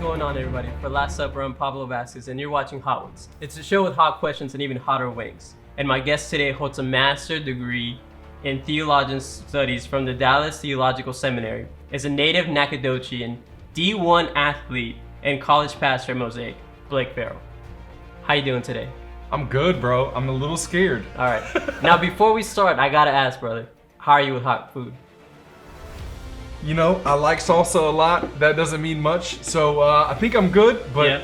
going on, everybody? For Last Supper, I'm Pablo Vasquez, and you're watching Hot Ones. It's a show with hot questions and even hotter wings. And my guest today holds a master's degree in theologian studies from the Dallas Theological Seminary, is a native Nacogdochean, D1 athlete, and college pastor at Mosaic, Blake Farrell. How you doing today? I'm good, bro. I'm a little scared. All right. Now, before we start, I gotta ask, brother, how are you with hot food? You know, I like salsa a lot. That doesn't mean much. So I think I'm good, but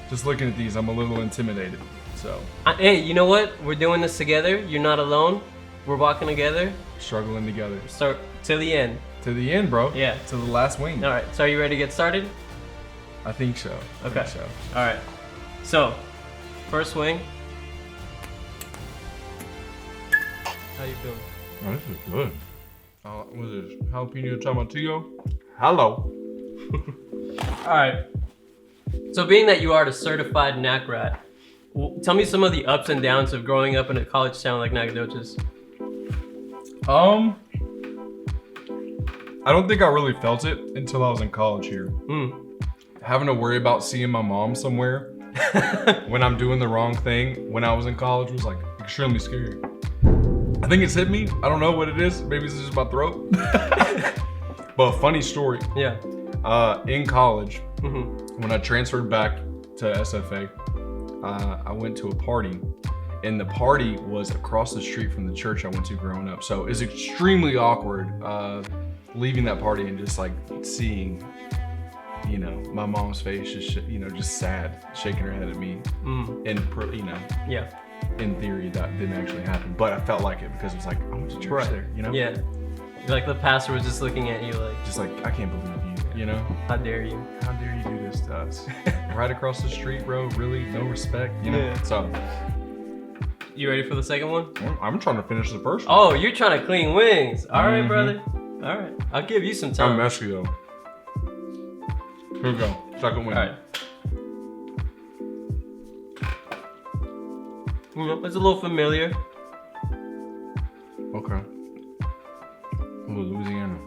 just looking at these, I'm a little intimidated. So hey, you know what? We're doing this together. You're not alone. We're walking together. Struggling together. Start to the end. To the end, bro. Yeah. To the last wing. All right. So are you ready to get started? I think so. Okay. I think so. All right. So, first wing. How you feeling? Oh, this is good. What is this? Jalapeno tomatillo? Hello. All right. So being that you are the certified Nac rat, tell me some of the ups and downs of growing up in a college town like Nacogdoches. I don't think I really felt it until I was in college here. Having to worry about seeing my mom somewhere when I'm doing the wrong thing when I was in college was like extremely scary. I think it's hit me. I don't know what it is. Maybe it's just my throat. But funny story. Yeah. In college, when I transferred back to SFA, I went to a party, and the party was across the street from the church I went to growing up. So it's extremely awkward leaving that party and just like seeing, you know, my mom's face just sad, shaking her head at me, and Yeah. in theory that didn't actually happen, but I felt like it because it was like I went to church there, you know? Yeah. Like the pastor was just looking at you like, Just like, I can't believe you, you know? how dare you? How dare you do this to us? Right across the street, bro, really? No respect, you know? Yeah. So, You ready for the second one? I'm trying to finish the first one. Oh, you're trying to clean wings. All right, brother. All right. I'll give you some time. I'm messy though. Here we go, second one. All right. You know, it's a little familiar. Okay. Ooh, Louisiana.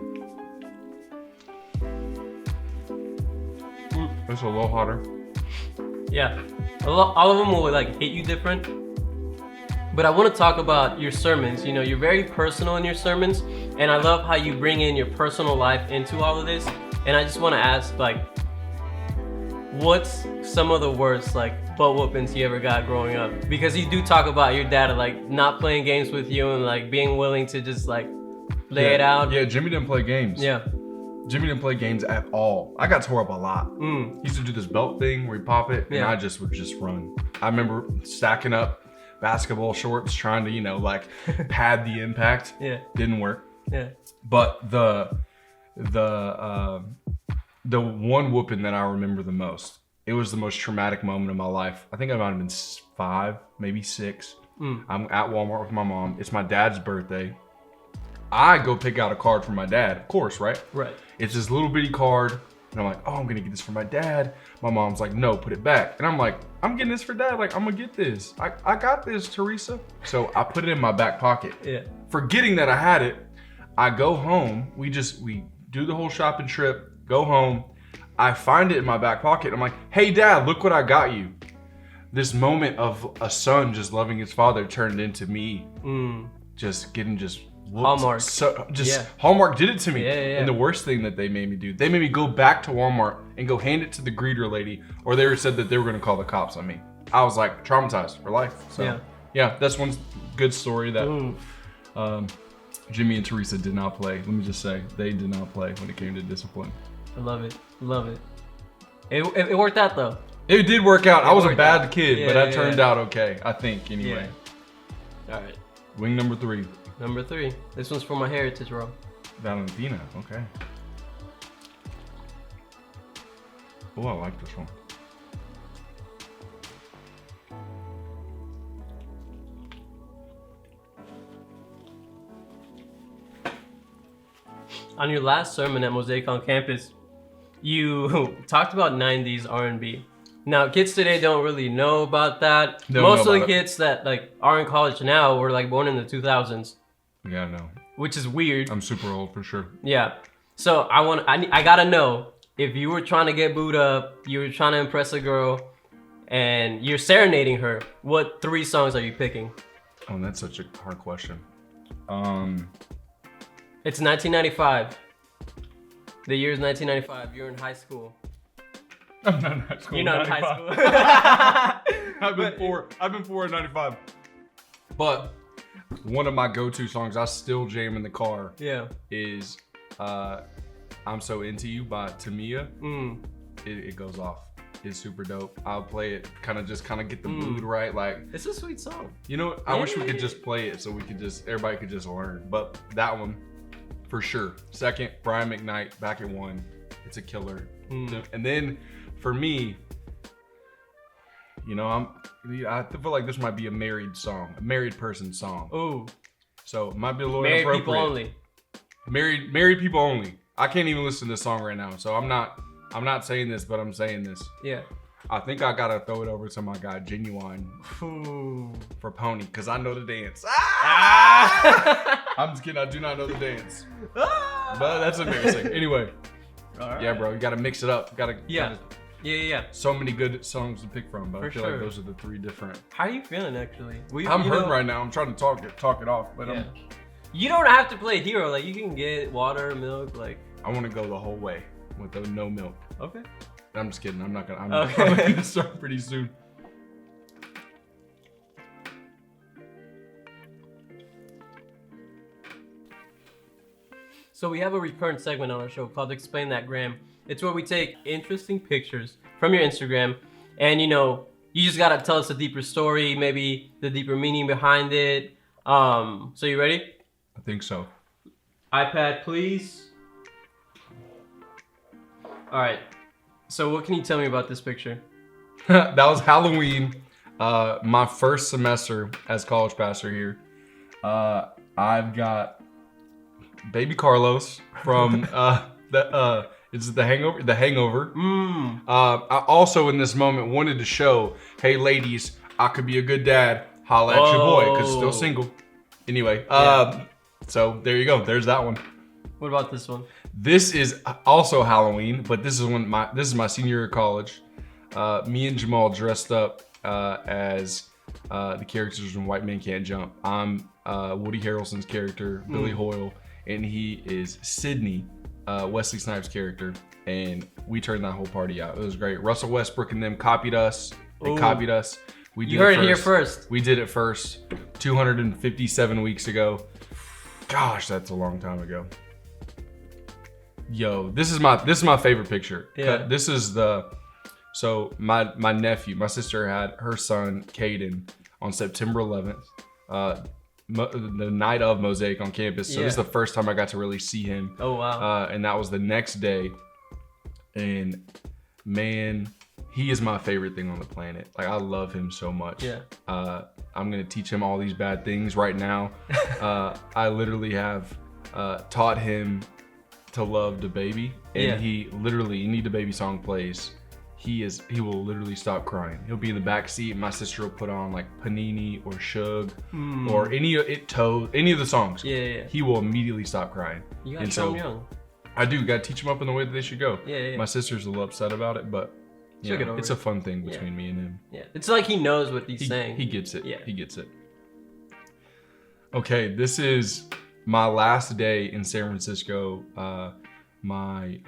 It's a little hotter. Yeah. All of them will like hit you different. But I want to talk about your sermons. You know, you're very personal in your sermons, and I love how you bring in your personal life into all of this. And I just want to ask, like, what's some of the worst like butt whoopings you ever got growing up? Because you do talk about your dad like not playing games with you and like being willing to just like lay it out. Yeah, Jimmy didn't play games. Yeah. Jimmy didn't play games at all. I got tore up a lot. He used to do this belt thing where he pop it, and I just would just run. I remember stacking up basketball shorts, trying to, you know, like pad the impact. Yeah. Didn't work. Yeah. But the one whooping that I remember the most, it was the most traumatic moment of my life. I think I might have been 5, maybe 6. I'm at Walmart with my mom. It's my dad's birthday. I go pick out a card for my dad, of course, right? Right. It's this little bitty card, and I'm like, oh, I'm gonna get this for my dad. My mom's like, no, put it back. And I'm like, I'm getting this for dad. Like, I'm gonna get this. I got this, Teresa. So I put it in my back pocket. Yeah. Forgetting that I had it, I go home. We do the whole shopping trip, go home. I find it in my back pocket. I'm like, hey, Dad, look what I got you. This moment of a son just loving his father turned into me just getting whooped. Hallmark. Hallmark did it to me. Yeah. And the worst thing that they made me do, they made me go back to Walmart and go hand it to the greeter lady, or they said that they were gonna call the cops on me. I was like traumatized for life. So yeah, that's one good story that Jimmy and Teresa did not play. Let me just say, they did not play when it came to discipline. I love it. Love it. It worked out though. It did work out. I was a bad kid, but I turned out okay, I think, anyway. Yeah. All right. Wing number 3. Number 3. This one's for my heritage row. Valentina, okay. Oh, I like this one. On your last sermon at Mosaic on campus, you talked about 90s R&B. Now, kids today don't really know about that. Most of the kids that like are in college now were like born in the 2000s. Yeah, I know. Which is weird. I'm super old for sure. Yeah. So I gotta know, if you were trying to get booed up, you were trying to impress a girl, and you're serenading her, what 3 songs are you picking? Oh, that's such a hard question. It's 1995. The year is 1995. You're in high school. I'm not in high school. You're not in high school. I've been 4 in 95. But one of my go-to songs I still jam in the car is I'm So Into You by Tamia. It goes off. It's super dope. I'll play it, kind of get the mood right. Like, it's a sweet song. You know, I wish we could just play it so everybody could just learn. But that one, for sure. Second, Brian McKnight, Back at One. It's a killer. And then for me, you know, I feel like this might be a married person song. Ooh. So it might be a little married inappropriate. People only. Married people only. I can't even listen to this song right now, so I'm not saying this, but I'm saying this. Yeah. I think I gotta throw it over to my guy Genuine for Pony, because I know the dance. I'm just kidding, I do not know the dance. But that's embarrassing. Anyway. All right. Yeah, bro, you gotta mix it up. Yeah. So many good songs to pick from, but I feel like those are the 3 different. How are you feeling, actually? I'm hurting right now. I'm trying to talk it off, but you don't have to play hero. Like, you can get water, milk, like. I want to go the whole way with the no milk. Okay. I'm just kidding. I'm gonna start pretty soon. So we have a recurrent segment on our show called Explain That Gram. It's where we take interesting pictures from your Instagram, and you just gotta tell us a deeper story, maybe the deeper meaning behind it. So you ready? I think so. iPad, please. All right. So what can you tell me about this picture? That was Halloween, my first semester as college pastor here. I've got baby Carlos from it's The Hangover. The Hangover. I also in this moment wanted to show, hey ladies, I could be a good dad. Holla at your boy, because still single. Anyway, so there you go. There's that one. What about this one? This is also Halloween, but this is my senior year of college. Me and Jamal dressed up as the characters from White Men Can't Jump. I'm Woody Harrelson's character, Billy Hoyle, and he is Sydney, Wesley Snipes' character, and we turned that whole party out. It was great. Russell Westbrook and them copied us. They copied us. You heard it here first. We did it first, 257 weeks ago. Gosh, that's a long time ago. Yo, this is my favorite picture. Yeah. This is so my nephew, my sister had her son Caden on September 11th, the night of Mosaic on campus. So this is the first time I got to really see him. Oh wow. And that was the next day. And man, he is my favorite thing on the planet. Like, I love him so much. Yeah. I'm gonna teach him all these bad things right now. I literally have taught him to love the baby, and he literally, any the baby song plays, he will literally stop crying. He'll be in the back seat. My sister will put on like Panini or Shug or any of the songs. Yeah. He will immediately stop crying. You gotta show him young. I do. Gotta teach him up in the way that they should go. Yeah. My sister's a little upset about it, but it's a fun thing between me and him. Yeah, it's like he knows what he's saying. He gets it. Yeah, he gets it. Okay, this is my last day in San Francisco. My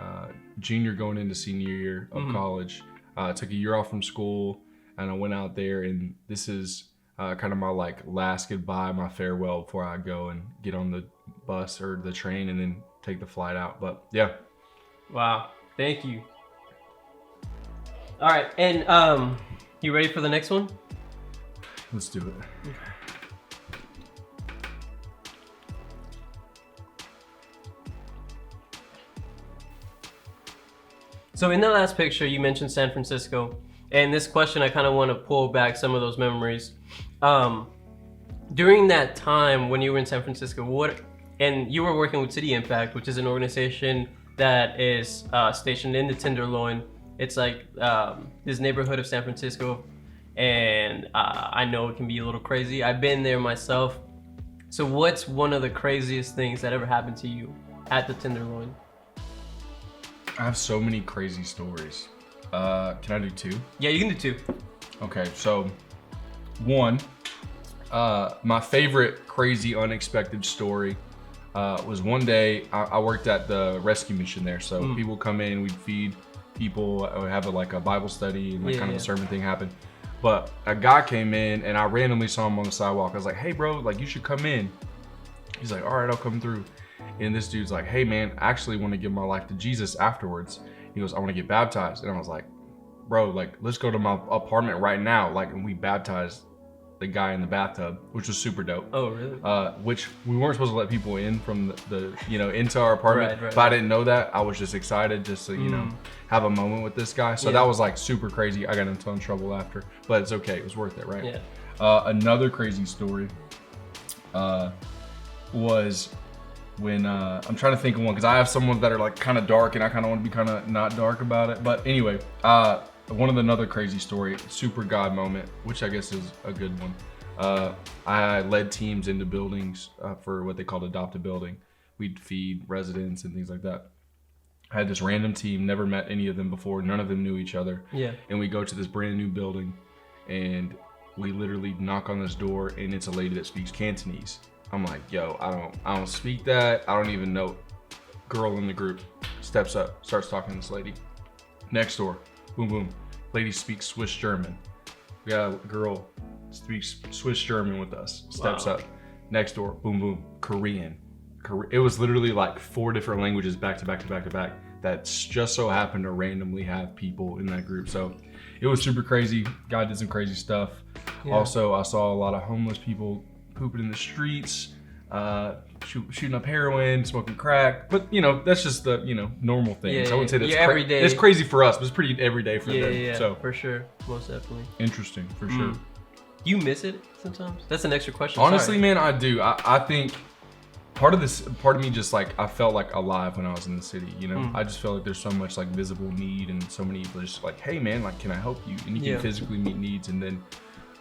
junior going into senior year of college. I took a year off from school, and I went out there, and this is kind of my like last goodbye, my farewell before I go and get on the bus or the train and then take the flight out. But yeah. Wow, thank you. All right, and you ready for the next one? Let's do it. So in the last picture, you mentioned San Francisco, and this question, I kind of want to pull back some of those memories. During that time when you were in San Francisco, and you were working with City Impact, which is an organization that is stationed in the Tenderloin. It's like this neighborhood of San Francisco, and I know it can be a little crazy. I've been there myself. So what's one of the craziest things that ever happened to you at the Tenderloin? I have so many crazy stories. Can I do 2? Yeah, you can do 2. Okay, so 1, my favorite crazy unexpected story was one day I worked at the rescue mission there. So people come in, we'd feed people, I would have a Bible study and kind of a sermon thing happen. But a guy came in and I randomly saw him on the sidewalk. I was like, hey bro, like you should come in. He's like, all right, I'll come through. And this dude's like, hey man, I actually want to give my life to Jesus afterwards. He goes, I want to get baptized. And I was like, bro, like let's go to my apartment right now. Like, and we baptized the guy in the bathtub, which was super dope. Oh, really? Which we weren't supposed to let people in from the into our apartment. Right. But I didn't know that. I was just excited just to, have a moment with this guy. So that was like super crazy. I got into a ton of trouble after, but it's okay. It was worth it, right? Yeah. Another crazy story was when I'm trying to think of one because I have some ones that are like kind of dark and I kind of want to be kind of not dark about it. But anyway, another crazy story, super God moment, which I guess is a good one. I led teams into buildings for what they called Adopt a Building. We'd feed residents and things like that. I had this random team, never met any of them before. None of them knew each other. Yeah. And we go to this brand new building and we literally knock on this door and it's a lady that speaks Cantonese. I'm like, yo, I don't speak that. I don't even know. Girl in the group steps up, starts talking to this lady. Next door, boom, boom. Lady speaks Swiss German. We got a girl speaks Swiss German with us, steps up. Next door, boom, boom, Korean. It was literally like 4 different languages back to back to back to back that just so happened to randomly have people in that group. So it was super crazy. God did some crazy stuff. Yeah. Also, I saw a lot of homeless people pooping in the streets, shooting up heroin, smoking crack. But that's just the normal things. I wouldn't say that's everyday. It's crazy for us, but it's pretty everyday for them. Yeah, so for sure, most definitely. Interesting, for sure. You miss it sometimes? That's an extra question. Honestly, man, I do. I think part of me just like I felt like alive when I was in the city. I just felt like there's so much like visible need and so many people just like, hey man, like can I help you? And you can physically meet needs, and then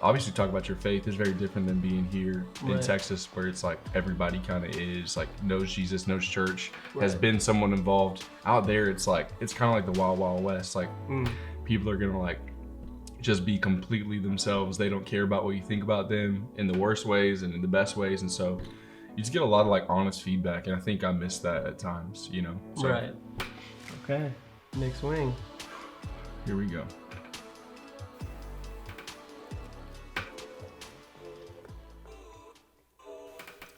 obviously talk about your faith is very different than being here in Texas, where it's like everybody kind of is like knows Jesus, knows church, has been someone involved. Out there, it's like it's kind of like the wild, wild west. Like people are gonna like just be completely themselves. They don't care about what you think about them in the worst ways and in the best ways, and so you just get a lot of like honest feedback. And I think I miss that at times. So, right. Okay. Next wing. Here we go.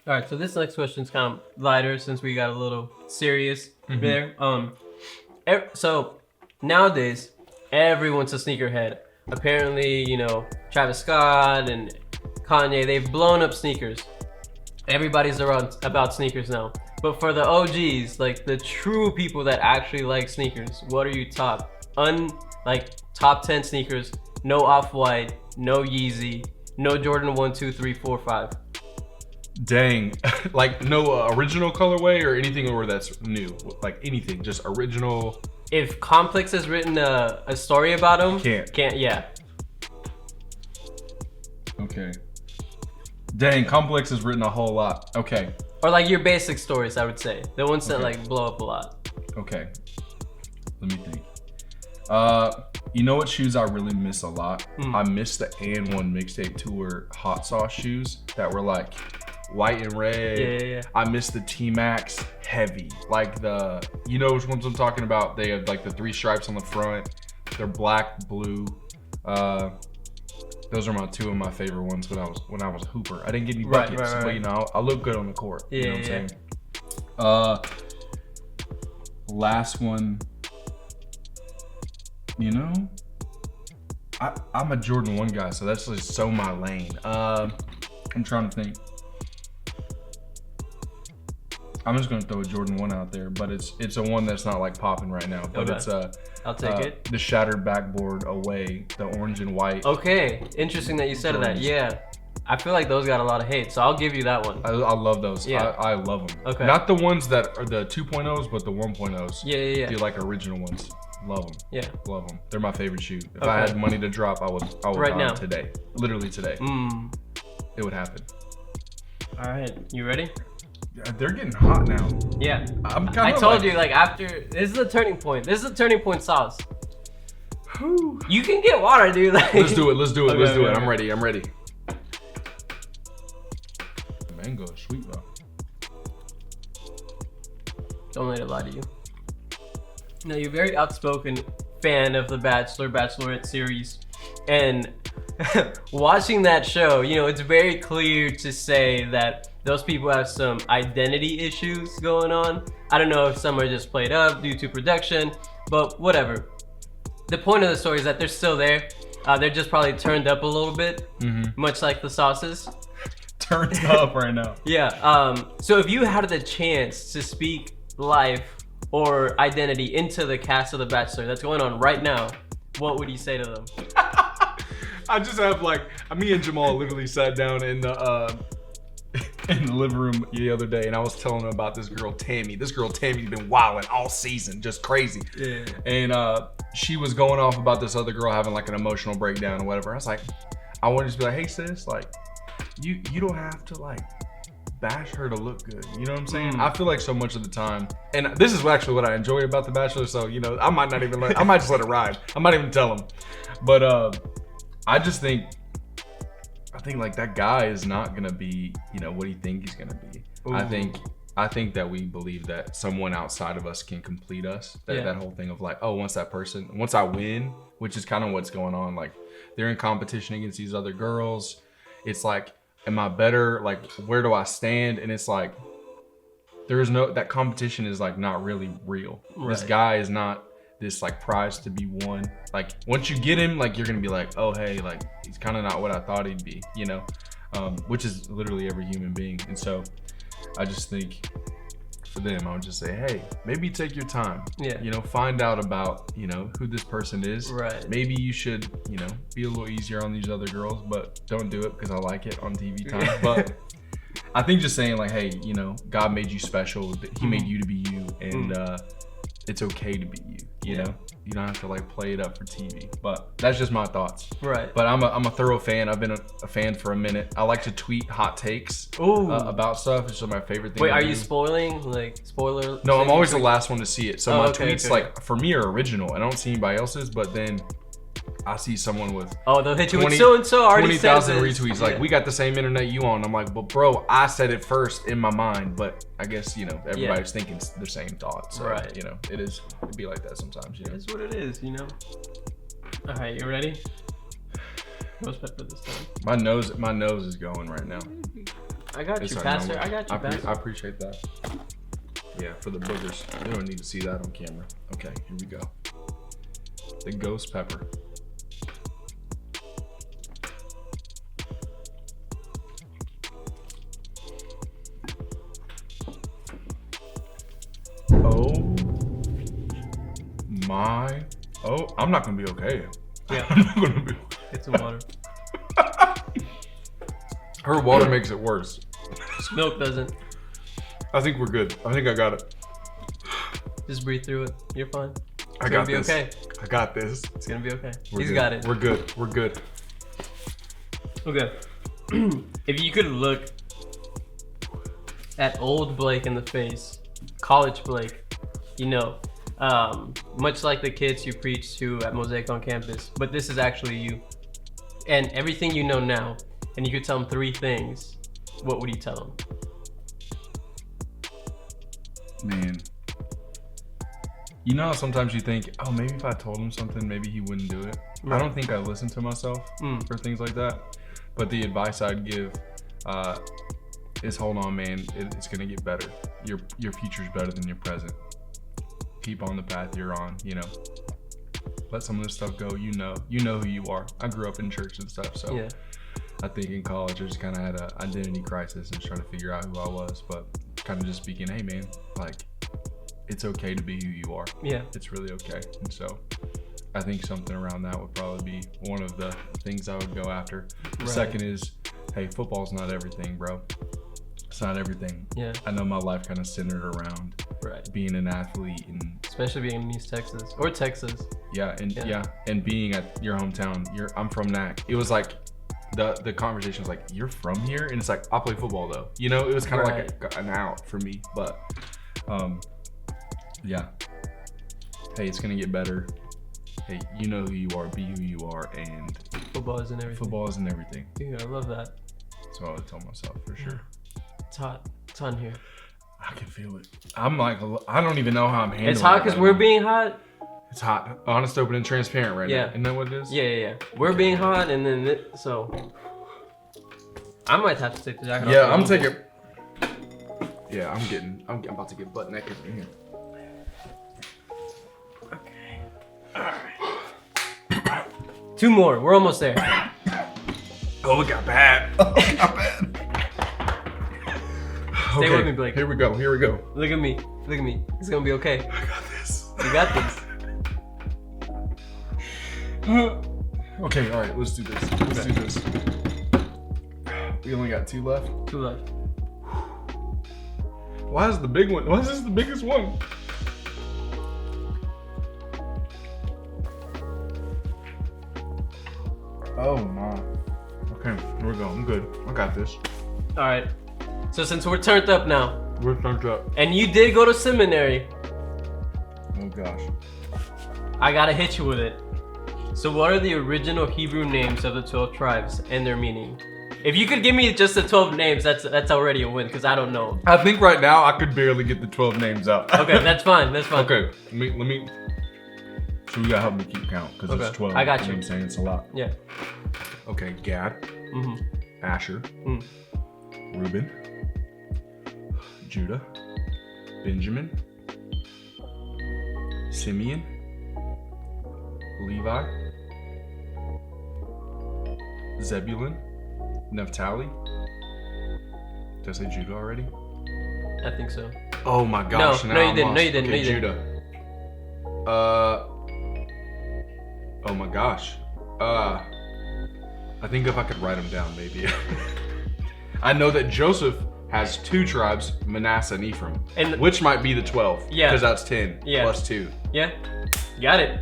All right, so this next question is kind of lighter since we got a little serious there. So nowadays, everyone's a sneakerhead. Apparently, Travis Scott and Kanye, they've blown up sneakers. Everybody's about sneakers now. But for the OGs, like the true people that actually like sneakers, what are you top 10 sneakers? No Off-White, no Yeezy, no Jordan 1, 2, 3, 4, 5. Dang, like no original colorway or anything or that's new, like anything, just original. If Complex has written a story about them, can't, yeah. Okay. Dang, Complex has written a whole lot. Okay. Or like your basic stories, I would say. The ones that like blow up a lot. Okay. Let me think. You know what shoes I really miss a lot? I miss the And1 mixtape tour hot sauce shoes that were like white and red. Yeah. I miss the T-Max heavy. Like which ones I'm talking about? They have like the 3 stripes on the front. They're black, blue. Those are 2 of my favorite ones when I was a hooper. I didn't get any buckets, but I look good on the court. Yeah, you know what I'm saying? Last one. I'm a Jordan 1 guy, so that's just so my lane. I'm trying to think. I'm just gonna throw a Jordan 1 out there, but it's a one that's not like popping right now. But it's I'll take it. The Shattered Backboard Away, the orange and white. Okay, interesting that you said that. Yeah, I feel like those got a lot of hate, so I'll give you that one. I love those. Yeah, I love them. Okay, not the ones that are the 2.0s, but the 1.0s. Yeah. The like original ones. Love them. Yeah, love them. They're my favorite shoe. If I had money to drop, I would right now today. Literally today. It would happen. All right, you ready? They're getting hot now. Yeah. I told you, like, after, this is a turning point. This is a turning point sauce. You can get water, dude. Like, Let's do it. Okay. I'm ready. Mango is sweet though. Don't let it lie to you. No, you're a very outspoken fan of the Bachelor, Bachelorette series. And watching that show, you know, it's very clear to say that those people have some identity issues going on. I don't know if some are just played up due to production, but whatever. The point of the story is that they're still there. They're just probably turned up a little bit, much like the sauces. Turned up right now. Yeah. So if you had the chance to speak life or identity into the cast of The Bachelor that's going on right now, what would you say to them? I just have like, me and Jamal literally sat down in the living room the other day, and I was telling him about this girl Tammy. This girl Tammy's been wilding all season, just crazy. Yeah. And she was going off about this other girl having like an emotional breakdown or whatever. I was like, I wanted to be like, hey sis, like, you don't have to like bash her to look good. You know what I'm saying? I feel like so much of the time, and this is actually what I enjoy about The Bachelor. So, you know, I might not even I might just let it ride. I might even tell him. But I think like that guy is not gonna be, you know, what he think he's gonna be. Ooh. I think that we believe that someone outside of us can complete us. That whole thing of like, oh, once I win, which is kind of what's going on. Like, they're in competition against these other girls. It's like, am I better? Like, where do I stand? And it's like, that competition is like not really real. Right. This guy is not this like prize to be won. Like, once you get him, like, you're gonna be like, oh hey, like, he's kind of not what I thought he'd be, you know, which is literally every human being. And so I just think for them, I would just say, hey, maybe take your time. Yeah. You know, find out about, you know, who this person is. Right. Maybe you should, you know, be a little easier on these other girls, but don't do it because I like it on TV time. But I think just saying like, hey, you know, God made you special. He made you to be you, and it's okay to be you. You know, you don't have to like play it up for TV. But that's just my thoughts. Right. But I'm a thorough fan. I've been a fan for a minute. I like to tweet hot takes about stuff. It's just my favorite thing. Wait, are you spoiling? Like, spoiler? No, I'm always the last one to see it. So my tweets, like, for me are original. I don't see anybody else's, but then I see someone with they'll hit you with so-and-so already 20,000 retweets. Like, we got the same internet you on. I'm like, but bro, I said it first in my mind. But I guess, you know, everybody's thinking the same thoughts. So, you know, it'd be like that sometimes, you know. It's what it is, you know. All right, you ready? Ghost pepper this time. My nose is going right now. I got you, Pastor. I got you, Pastor. I appreciate that. Yeah, for the boogers. They don't need to see that on camera. Okay, here we go. The ghost pepper. I'm not gonna be okay. Yeah. I'm not gonna be okay. Get some water. Her water makes it worse. Milk doesn't. I think we're good. I think I got it. Just breathe through it. You're fine. I got this. It's gonna be okay. I got this. It's gonna be okay. He's got it. We're good. We're good. Okay. If you could look at old Blake in the face, college Blake, you know, much like the kids you preach to at Mosaic on campus, but this is actually you. And everything you know now, and you could tell them 3 things, what would you tell them? Man. You know how sometimes you think, oh, maybe if I told him something, maybe he wouldn't do it. Right. I don't think I listen to myself for things like that. But the advice I'd give is, hold on, man. It's gonna get better. Your future's better than your present. Keep on the path you're on. You know, let some of this stuff go. You know who you are. I grew up in church and stuff, so yeah. I think in college I just kind of had an identity crisis and trying to figure out who I was. But kind of just speaking, hey man, like, it's okay to be who you are. Yeah, it's really okay. And so I think something around that would probably be one of the things I would go after. The second is, hey, football's not everything, bro. It's not everything. Yeah. I know my life kind of centered around being an athlete, and especially being in East Texas or Texas. Yeah, and being at your hometown. I'm from Nac. It was like the conversation was like, "You're from here," and it's like, "I play football though." You know, it was kind of like an out for me, but yeah. Hey, it's gonna get better. Hey, you know who you are, be who you are, and football isn't everything. Football isn't everything. Dude, I love that. That's what I would tell myself for sure. It's hot. It's hot in here. I can feel it. I'm like, I don't even know how I'm handling it. It's hot because we're being hot. It's hot. Honest, open, and transparent right now. Isn't that what it is? Yeah. We're being hot, and then so I might have to take the jacket off. Yeah, I'm taking. Yeah, I'm about to get butt naked in here. Okay. All right. 2 more. We're almost there. Oh, it got bad. Oh, it got bad. Stay with me, Blake. Here we go. Look at me. It's gonna be okay. I got this. You got this. Okay, all right. Let's do this. We only got 2 left. 2 left. Why is the big one? Why is this the biggest one? Oh my. Okay, here we go. I'm good. I got this. All right. So since we're turned up now, We're turned up. and you did go to seminary, Oh gosh. I gotta hit you with it. So what are the original Hebrew names of the 12 tribes and their meaning? If you could give me just the 12 names, that's already a win, because I don't know. I think right now I could barely get the 12 names up. Okay, that's fine. Okay, let me. So you gotta help me keep count because it's 12. I got you. know what I'm saying it's a lot. Yeah. Okay, Gad, Asher, Reuben, Judah, Benjamin, Simeon, Levi, Zebulun, Naphtali. Did I say Judah already? I think so. Oh my gosh! No, now you I'm didn't. lost. No, you didn't. Okay, No, you didn't. Judah. Oh my gosh. I think if I could write them down, maybe. I know that Joseph has 2 tribes, Manasseh and Ephraim, which might be the 12. Yeah. Because that's 10 plus 2. Yeah. Got it.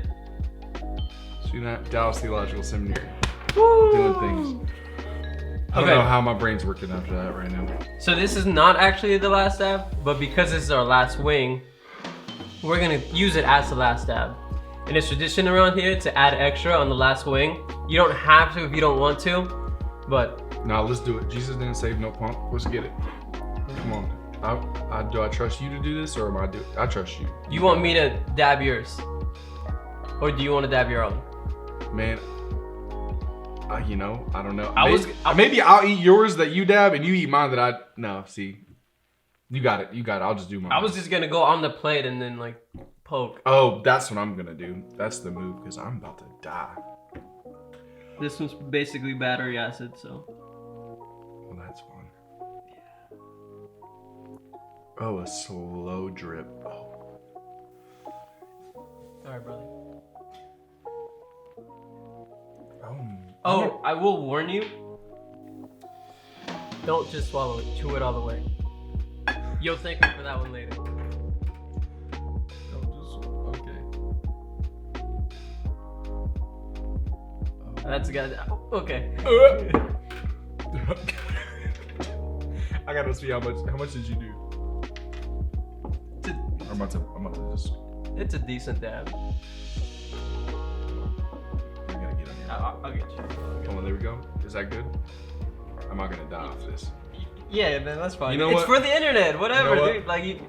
See that? Dallas Theological Seminary. Woo! Doing things. I don't know how my brain's working after that right now. So this is not actually the last stab, but because this is our last wing, we're gonna use it as the last stab. And it's tradition around here to add extra on the last wing. You don't have to if you don't want to, but Nah, let's do it. Jesus didn't save no punk. Let's get it. Come on. Do I trust you to do this, or I trust you? you want me to dab yours? Or do you want to dab your own? Man, you know, I don't know. Maybe I'll eat yours that you dab, and you eat mine that I. No, see, you got it. I'll just do mine. I was just gonna go on the plate and then like poke. Oh, that's what I'm gonna do. That's the move, because I'm about to die. This one's basically battery acid, so. Well, that's fun. Oh, a slow drip. Oh. Alright, brother. Oh, I will warn you. Don't just swallow it. Chew it all the way. You'll thank me for that one later. okay. That's good. Okay. I gotta see how much did you do? I'm about to just. It's a decent dab. I gotta get on here. I'll get you. Come on, there we go. Is that good? I'm not gonna die off this. Yeah, man, that's fine. You know it's what? for the internet, whatever, You know what? dude. Like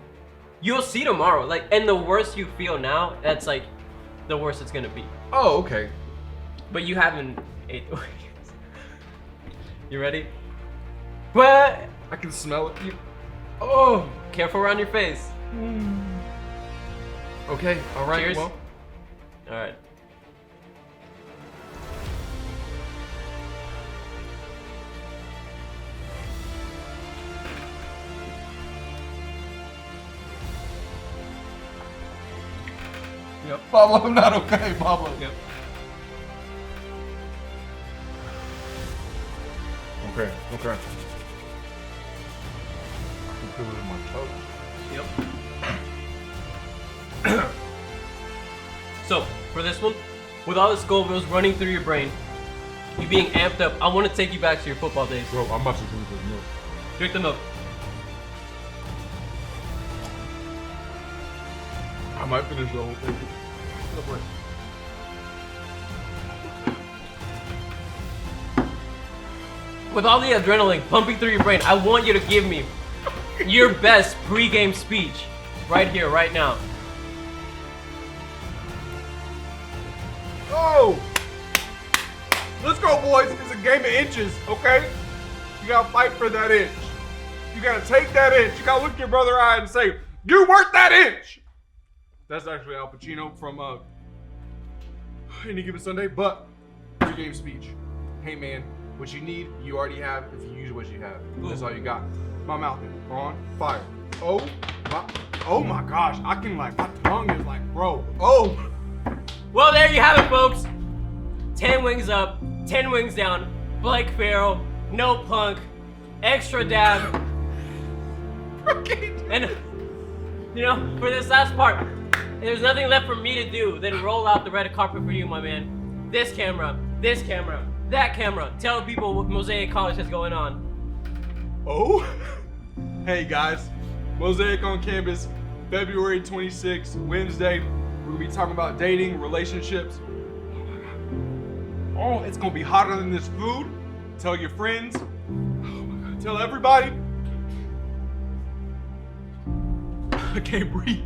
you'll see tomorrow. Like, and the worse you feel now, that's like the worse it's gonna be. Oh, okay. But you haven't ate the wings. You ready? What? I can smell it. Oh. Careful around your face. Okay. All right. Cheers. Well. All right. Yep. Pablo, I'm not okay, Pablo. Yep. Okay. Okay. I can feel it in my toe. Yep. So, for this one, with all the Scovilles running through your brain, you being amped up. I want to take you back to your football days. Bro, I'm about to drink this milk. Drink the milk. I might finish the whole thing. With all the adrenaline pumping through your brain, I want you to give me your best pre-game speech right here, right now. Oh! Let's go, boys. It's a game of inches, okay? You gotta fight for that inch. You gotta take that inch. You gotta look your brother eye and say, "You worth that inch." That's actually Al Pacino from Any Given Sunday, but pre-game speech. Hey man, what you need, you already have if you use what you have. That's all you got. My mouth is on fire. Oh my gosh, I can my tongue is like, bro. Oh. Well, there you have it, folks. 10 wings up, 10 wings down. Blake Farrell, no punk, extra dab. And, for this last part, there's nothing left for me to do than roll out the red carpet for you, my man. This camera, that camera. Tell people what Mosaic College has going on. Oh? Hey guys, Mosaic on campus, February 26th, Wednesday. We're gonna be talking about dating, relationships. Oh, it's gonna be hotter than this food. Tell your friends. Oh my God, tell everybody. I can't breathe.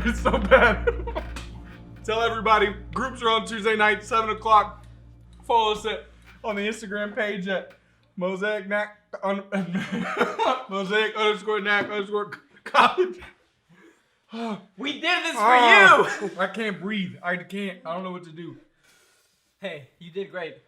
It's so bad. Tell everybody. Groups are on Tuesday night, 7 o'clock. Follow us on the Instagram page at Mosaic Nac, Mosaic_Nac_college. We did this for you! I can't breathe. I don't know what to do. Hey, you did great.